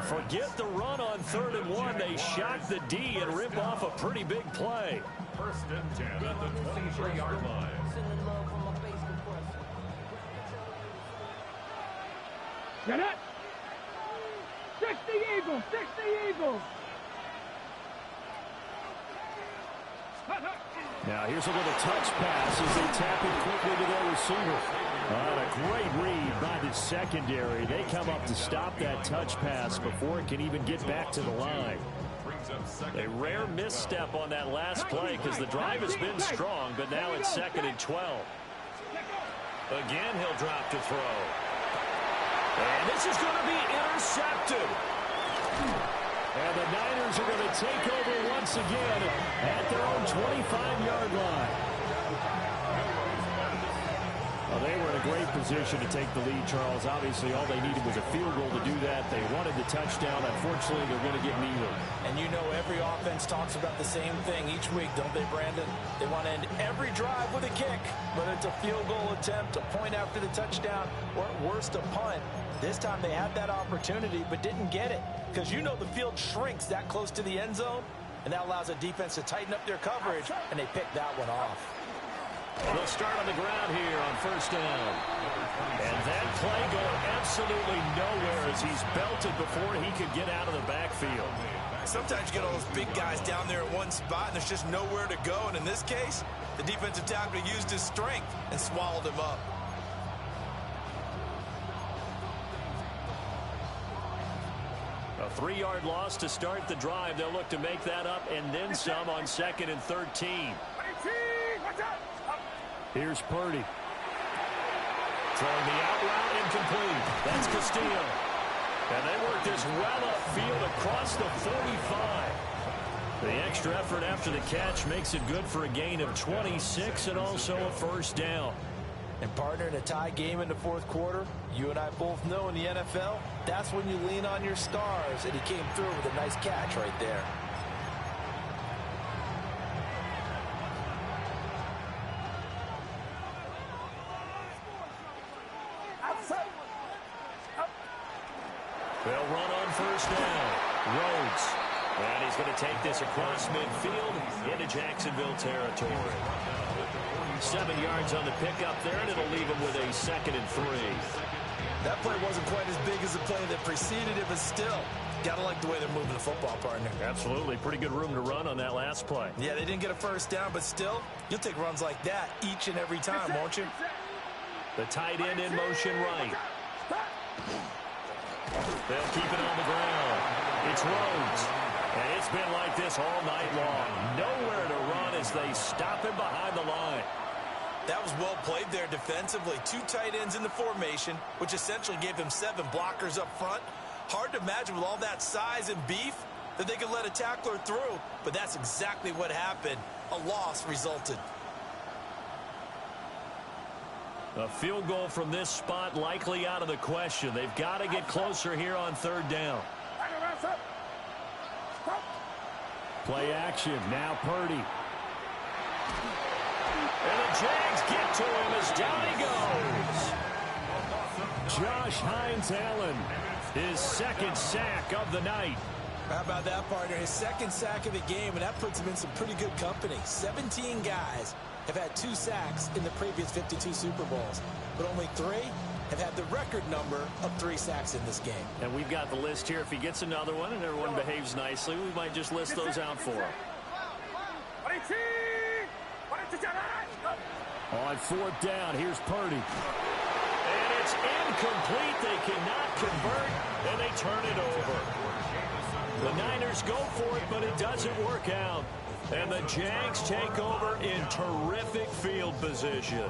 Forget the run on 3rd and 1. They shock the D and rip off a pretty big play. 1st and 10 at the 23-yard line. Get it. 60 Eagles. 60 Eagles. Now here's a little touch pass as they tap it quickly to their receiver. A great read by the secondary. They come up to stop that touch pass before it can even get back to the line. A rare misstep on that last play because the drive has been strong, but now it's 2nd and 12. Again, he'll drop to throw. And this is going to be intercepted. And the Niners are going to take over once again at their own 25-yard line. Well, they were in a great position to take the lead, Charles. Obviously, all they needed was a field goal to do that. They wanted the touchdown. Unfortunately, they're going to get neither. And you know every offense talks about the same thing each week, don't they, Brandon? They want to end every drive with a kick, whether it's a field goal attempt, a point after the touchdown, or at worst, a punt. This time they had that opportunity but didn't get it because you know the field shrinks that close to the end zone, and that allows a defense to tighten up their coverage, and they picked that one off. They'll start on the ground here on 1st down. And that play going absolutely nowhere as he's belted before he could get out of the backfield. Sometimes you get all those big guys down there at one spot, and there's just nowhere to go. And in this case, the defensive tackle used his strength and swallowed him up. A 3-yard loss to start the drive. They'll look to make that up and then some on 2nd and 13. Here's Purdy. Throwing the out route incomplete. That's Castillo. And they work this well upfield across the 45. The extra effort after the catch makes it good for a gain of 26 and also a 1st down. And partner, in a tie game in the 4th quarter, you and I both know in the NFL, that's when you lean on your stars, and he came through with a nice catch right there. They'll run on 1st down. Rhodes. And he's going to take this across midfield into Jacksonville territory. 7 yards on the pickup there, and it'll leave him with a 2nd and 3. That play wasn't quite as big as the play that preceded it, but still, gotta like the way they're moving the football, partner. Absolutely. Pretty good room to run on that last play. Yeah, they didn't get a first down, but still, you'll take runs like that each and every time, won't you? The tight end in motion right. They'll keep it on the ground. It's Rhodes. And it's been like this all night long. Nowhere to run as they stop him behind the line. That was well played there defensively. 2 tight ends in the formation, which essentially gave him 7 blockers up front. Hard to imagine with all that size and beef that they could let a tackler through, but that's exactly what happened. A loss resulted. A field goal from this spot likely out of the question. They've got to get closer here on 3rd down. Play action. Now Purdy. And the Jags get to him as down he goes. Josh Hines-Allen, his 2nd sack of the night. How about that, partner? His 2nd sack of the game, and that puts him in some pretty good company. 17 guys have had 2 sacks in the previous 52 Super Bowls, but only 3 have had the record number of 3 sacks in this game. And we've got the list here. If he gets another one and everyone behaves nicely, we might just list those out for him. On 4th down, here's Purdy. And it's incomplete. They cannot convert, and they turn it over. The Niners go for it, but it doesn't work out. And the Jags take over in terrific field position.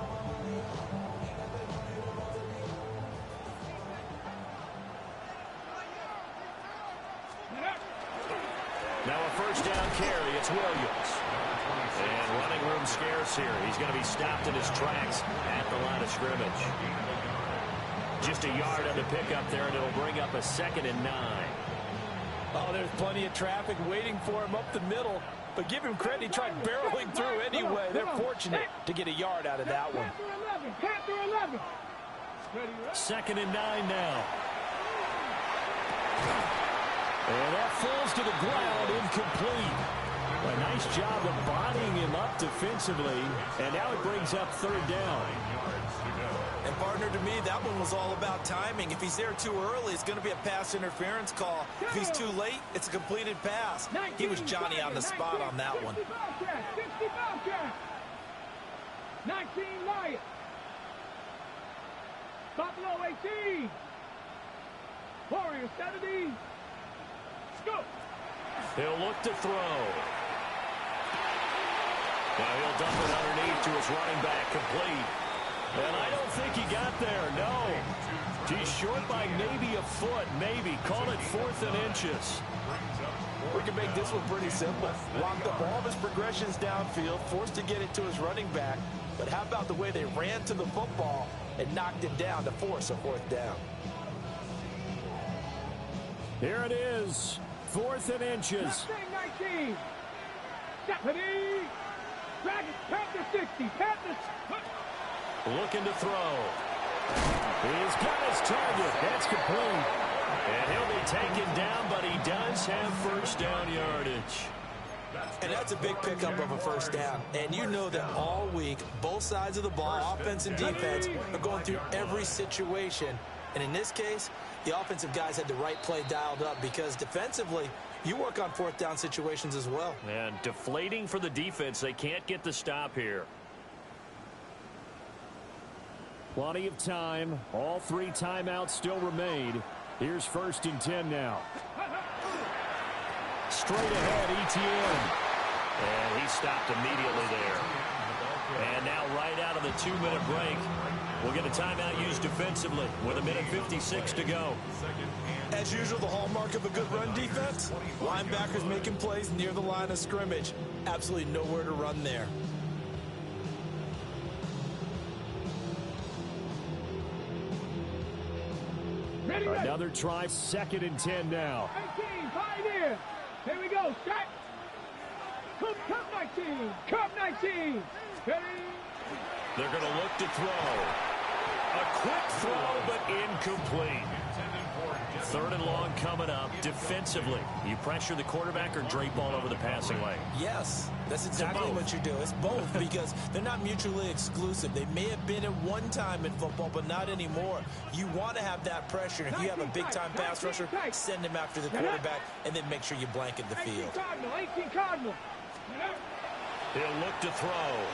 Now a 1st down carry. It's Williams. And running room scarce here. He's going to be stopped in his tracks at the line of scrimmage. Just a yard on the pickup there, and it'll bring up a 2nd and 9. Oh, there's plenty of traffic waiting for him up the middle. But give him credit, he tried barreling through anyway. They're fortunate to get a yard out of that one. 2nd and 9 now. And that falls to the ground, incomplete. A nice job of bodying him up defensively, and now it brings up 3rd down. And partner, to me, that one was all about timing. If he's there too early, it's going to be a pass interference call. If he's too late, it's a completed pass. He was Johnny on the spot on that one. 19 Lions. Buffalo 18. Warriors 70. Go. He'll look to throw. Now he'll dump it underneath to his running back, complete. And I don't think he got there, no. He's short by maybe a foot, maybe. Call it 4th and inches. We can make this one pretty simple. Locked up all of his progressions downfield, forced to get it to his running back. But how about the way they ran to the football and knocked it down to force a 4th down? Here it is, 4th and inches. 19. Stephanie. Dragons, Panthers 60. Panthers. Looking to throw. He's got his target. That's complete. And he'll be taken down, but he does have 1st down yardage. And that's a big pickup of a 1st down. And you know that all week, both sides of the ball, offense and defense, are going through every situation. And in this case, the offensive guys had the right play dialed up because defensively, you work on 4th down situations as well. And deflating for the defense. They can't get the stop here. Plenty of time. All 3 timeouts still remain. Here's 1st and 10 now. Straight ahead, ETN. And he stopped immediately there. And now right out of the 2-minute break, we'll get a timeout used defensively with 1:56 to go. As usual, the hallmark of a good run defense, linebackers making plays near the line of scrimmage. Absolutely nowhere to run there. Another try, 2nd and 10 now. 18, Pioneer. Here we go, set. Cup 19, Cup 19. Ready? They're going to look to throw. A quick throw, but incomplete. Third and long coming up. Defensively, you pressure the quarterback or drape all over the passing lane? Yes, that's exactly what you do. It's both because they're not mutually exclusive. They may have been at one time in football, but not anymore. You want to have that pressure. If you have a big-time pass rusher, send him after the quarterback, and then make sure you blanket the field. 18 Cardinal. He'll look to throw.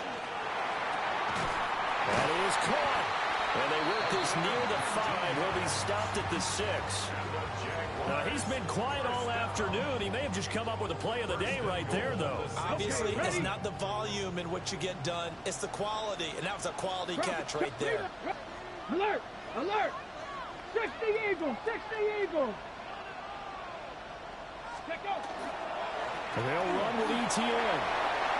That is caught. And they work this near the 5. He'll be stopped at the 6. Now, he's been quiet all afternoon. He may have just come up with a play of the day right there, though. Obviously, it's not the volume in what you get done. It's the quality, and that was a quality catch right there. Alert! Alert! 60 Eagles! 60 Eagles! They'll run with ETN.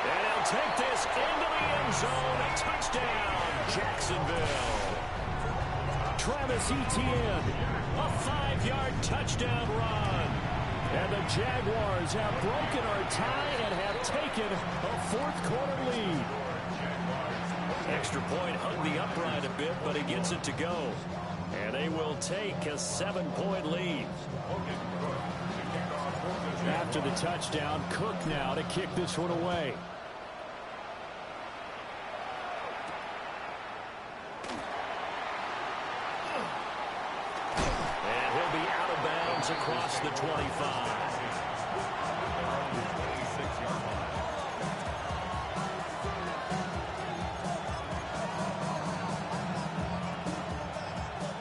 And he'll take this into the end zone. A touchdown, Jacksonville. Travis Etienne, a 5-yard touchdown run. And the Jaguars have broken our tie and have taken a fourth-quarter lead. Extra point hung the upright a bit, but he gets it to go. And they will take a 7-point lead. After the touchdown, Cook now to kick this one away. Across the 25.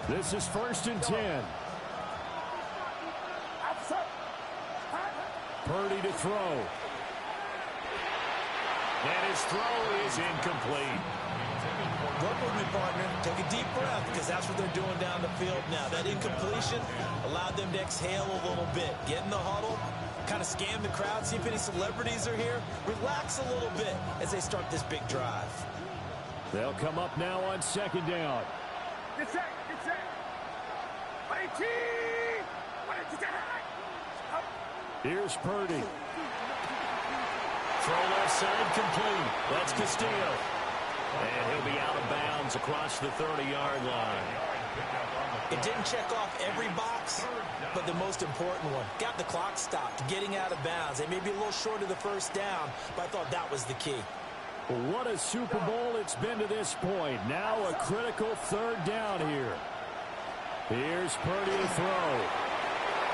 This is 1st and 10. Purdy to throw. And his throw is incomplete. Work with me, partner. Take a deep breath because that's what they're doing down the field now. That incompletion allowed them to exhale a little bit. Get in the huddle, kind of scan the crowd, see if any celebrities are here. Relax a little bit as they start this big drive. They'll come up now on 2nd down. Get set! Get set! 18! Here's Purdy. Throw left side complete. That's Castillo. And he'll be out of bounds across the 30-yard line. It didn't check off every box, but the most important one. Got the clock stopped, getting out of bounds. They may be a little short of the first down, but I thought that was the key. What a Super Bowl it's been to this point. Now a critical 3rd down here. Here's Purdy to throw.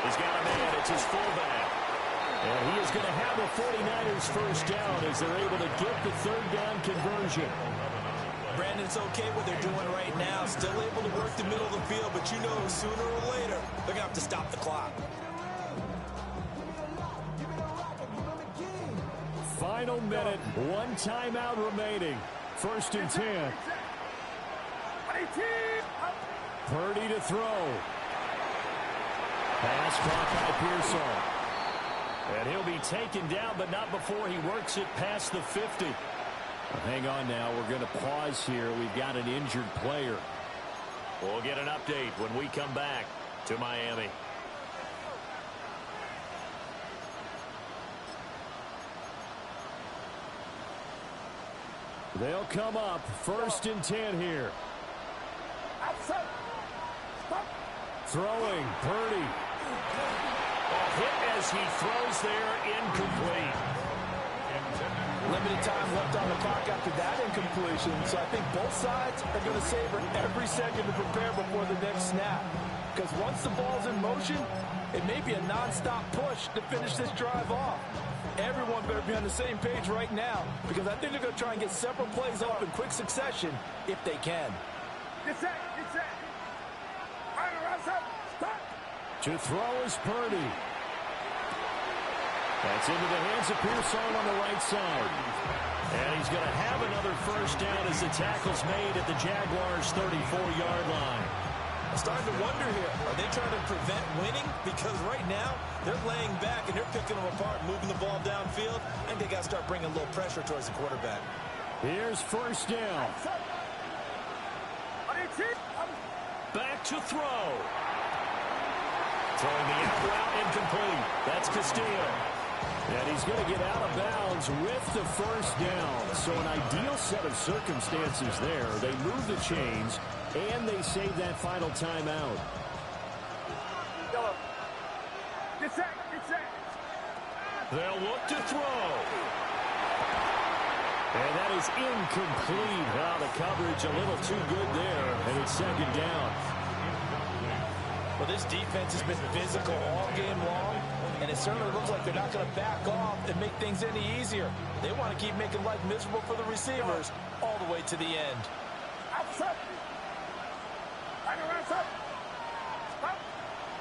He's got a man. It's his fullback. And he is going to have the 49ers first down as they're able to get the 3rd down conversion. Brandon, it's okay what they're doing right now. Still able to work the middle of the field, but you know sooner or later they're going to have to stop the clock. Final minute, 1 timeout remaining. 1st and 10. Purdy to throw. Pass caught by Pearson. And he'll be taken down, but not before he works it past the 50. Well, hang on now. We're going to pause here. We've got an injured player. We'll get an update when we come back to Miami. They'll come up 1st and 10 here. Throwing, Purdy. Hit as he throws there, incomplete. Limited time left on the clock after that incompletion, so I think both sides are going to savor every second to prepare before the next snap. Because once the ball's in motion, it may be a non-stop push to finish this drive off. Everyone better be on the same page right now, because I think they're going to try and get several plays off in quick succession if they can. Get set! Get set! To throw is Purdy. That's into the hands of Pearson on the right side. And he's going to have another first down as the tackle's made at the Jaguars' 34-yard line. I'm starting to wonder here, are they trying to prevent winning? Because right now, they're laying back and they're picking them apart, moving the ball downfield. I think they got to start bringing a little pressure towards the quarterback. Here's first down. Back to throw. Throwing the out route incomplete. That's Castillo. And he's going to get out of bounds with the first down. So an ideal set of circumstances there. They move the chains, and they save that final timeout. Get set. Get set. They'll look to throw. And that is incomplete. Well, the coverage a little too good there, and it's second down. Well, this defense has been physical all game long, and it certainly looks like they're not going to back off and make things any easier. They want to keep making life miserable for the receivers all the way to the end.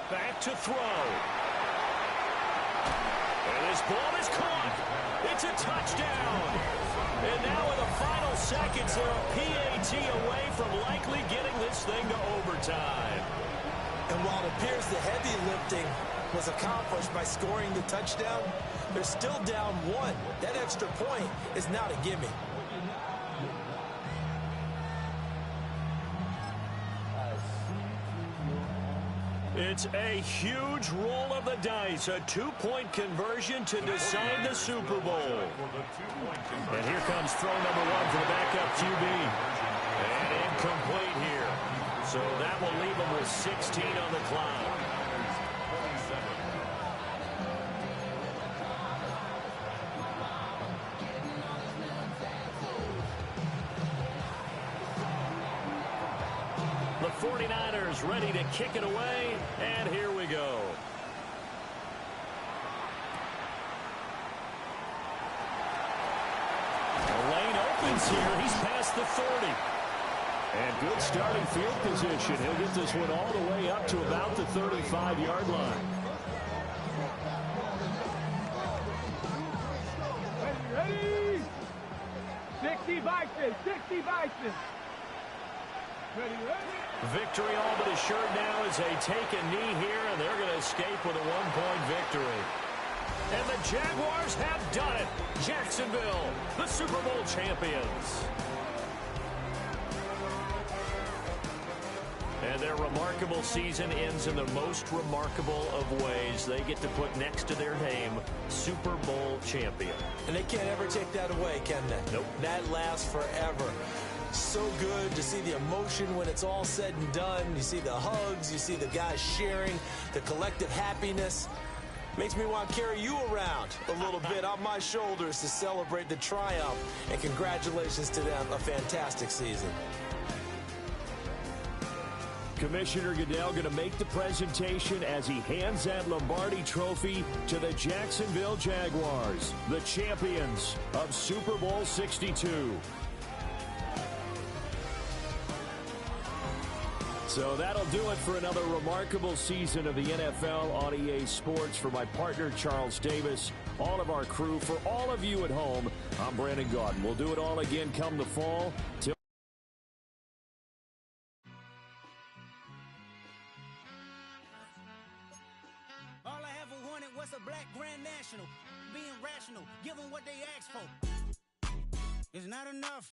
Back to throw. And this ball is caught. It's a touchdown. And now in the final seconds, they're a PAT away from likely getting this thing to overtime. And while it appears the heavy lifting was accomplished by scoring the touchdown, they're still down one. That extra point is not a gimme. It's a huge roll of the dice, a two-point conversion to decide the Super Bowl. And here comes throw number one for the backup QB. And incomplete here. So that will leave them with 16 on the clock. The 49ers ready to kick it away, and here we go. The lane opens here. He's past the 30. And good starting field position. He'll get this one all the way up to about the 35-yard line. Ready? 60 Bison. 60 Bison. Ready? Victory all but assured now as they take a knee here, and they're going to escape with a one-point victory. And the Jaguars have done it. Jacksonville, the Super Bowl champions. And their remarkable season ends in the most remarkable of ways. They get to put next to their name, Super Bowl champion. And they can't ever take that away, can they? Nope. That lasts forever. So good to see the emotion when it's all said and done. You see the hugs, you see the guys sharing, the collective happiness. Makes me want to carry you around a little bit on my shoulders to celebrate the triumph. And congratulations to them, a fantastic season. Commissioner Goodell going to make the presentation as he hands that Lombardi trophy to the Jacksonville Jaguars, the champions of Super Bowl 62. So that'll do it for another remarkable season of the NFL on EA Sports. For my partner, Charles Davis, all of our crew, for all of you at home, I'm Brandon Gaudin. We'll do it all again come the fall. All I ever wanted was a black Grand National. Being rational, give them what they asked for. It's not enough